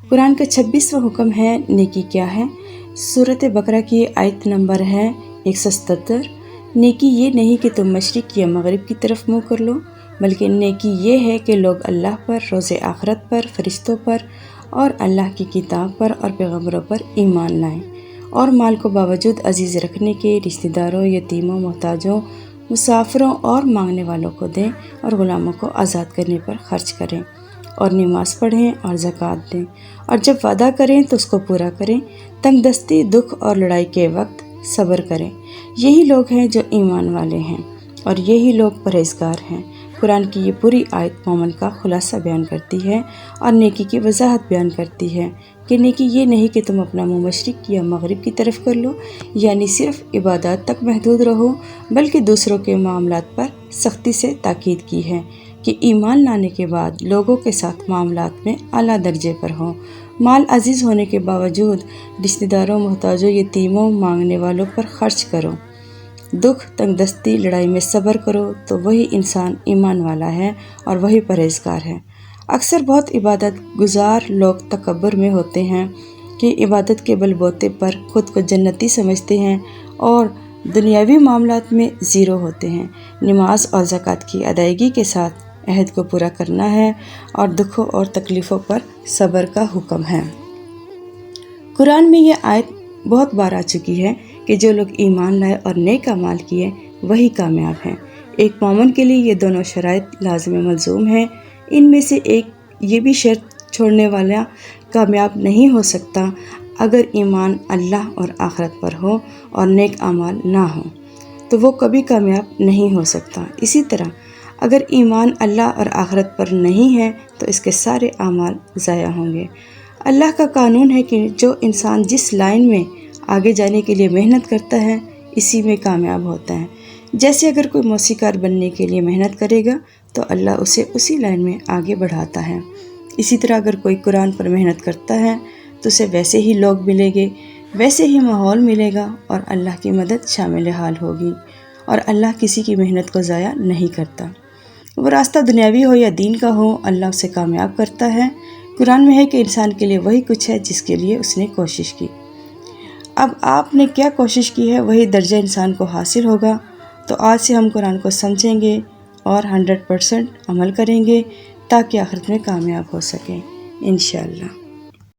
قرآن کا 26واں حکم ہے نیکی کیا ہے؟ سورۃ بقرہ کی آیت نمبر ہے 177۔ نیکی یہ نہیں کہ تم مشرق یا مغرب کی طرف منہ کر لو، بلکہ نیکی یہ ہے کہ لوگ اللہ پر، روز آخرت پر، فرشتوں پر اور اللہ کی کتاب پر اور پیغمبروں پر ایمان لائیں، اور مال کو باوجود عزیز رکھنے کے رشتہ داروں، یتیموں، محتاجوں، مسافروں اور مانگنے والوں کو دیں، اور غلاموں کو آزاد کرنے پر خرچ کریں، اور نماز پڑھیں اور زکوٰۃ دیں، اور جب وعدہ کریں تو اس کو پورا کریں، تنگ دستی، دکھ اور لڑائی کے وقت صبر کریں۔ یہی لوگ ہیں جو ایمان والے ہیں، اور یہی لوگ پرہیزگار ہیں۔ قرآن کی یہ پوری آیت مومن کا خلاصہ بیان کرتی ہے اور نیکی کی وضاحت بیان کرتی ہے کہ نیکی یہ نہیں کہ تم اپنا منہ مشرق یا مغرب کی طرف کر لو، یعنی صرف عبادات تک محدود رہو، بلکہ دوسروں کے معاملات پر سختی سے تاکید کی ہے کہ ایمان لانے کے بعد لوگوں کے ساتھ معاملات میں اعلیٰ درجے پر ہو۔ مال عزیز ہونے کے باوجود رشتہ داروں، محتاجوں، یتیموں، مانگنے والوں پر خرچ کرو، دکھ، تنگ دستی، لڑائی میں صبر کرو، تو وہی انسان ایمان والا ہے اور وہی پرہیزگار ہے۔ اکثر بہت عبادت گزار لوگ تکبر میں ہوتے ہیں کہ عبادت کے بل بوتے پر خود کو جنتی سمجھتے ہیں اور دنیاوی معاملات میں زیرو ہوتے ہیں۔ نماز اور زکوٰۃ کی ادائیگی کے ساتھ عہد کو پورا کرنا ہے اور دکھوں اور تکلیفوں پر صبر کا حکم ہے۔ قرآن میں یہ آیت بہت بار آ چکی ہے کہ جو لوگ ایمان لائے اور نیک اعمال کیے وہی کامیاب ہیں۔ ایک مومن کے لیے یہ دونوں شرائط لازم ملزوم ہیں۔ ان میں سے ایک یہ بھی شرط چھوڑنے والا کامیاب نہیں ہو سکتا اگر ایمان اللہ اور آخرت پر ہو اور نیک اعمال نہ ہوں تو وہ کبھی کامیاب نہیں ہو سکتا۔ اسی طرح اگر ایمان اللہ اور آخرت پر نہیں ہے تو اس کے سارے اعمال ضائع ہوں گے۔ اللہ کا قانون ہے کہ جو انسان جس لائن میں آگے جانے کے لیے محنت کرتا ہے اسی میں کامیاب ہوتا ہے۔ جیسے اگر کوئی موسیقار بننے کے لیے محنت کرے گا تو اللہ اسے اسی لائن میں آگے بڑھاتا ہے۔ اسی طرح اگر کوئی قرآن پر محنت کرتا ہے تو اسے ویسے ہی لوگ ملیں گے، ویسے ہی ماحول ملے گا اور اللہ کی مدد شامل حال ہوگی، اور اللہ کسی کی محنت کو ضائع نہیں کرتا۔ وہ راستہ دنیاوی ہو یا دین کا ہو، اللہ اسے کامیاب کرتا ہے۔ قرآن میں ہے کہ انسان کے لیے وہی کچھ ہے جس کے لیے اس نے کوشش کی۔ اب آپ نے کیا کوشش کی ہے وہی درجہ انسان کو حاصل ہوگا۔ تو آج سے ہم قرآن کو سمجھیں گے اور 100% عمل کریں گے تاکہ آخرت میں کامیاب ہو سکیں انشاءاللہ۔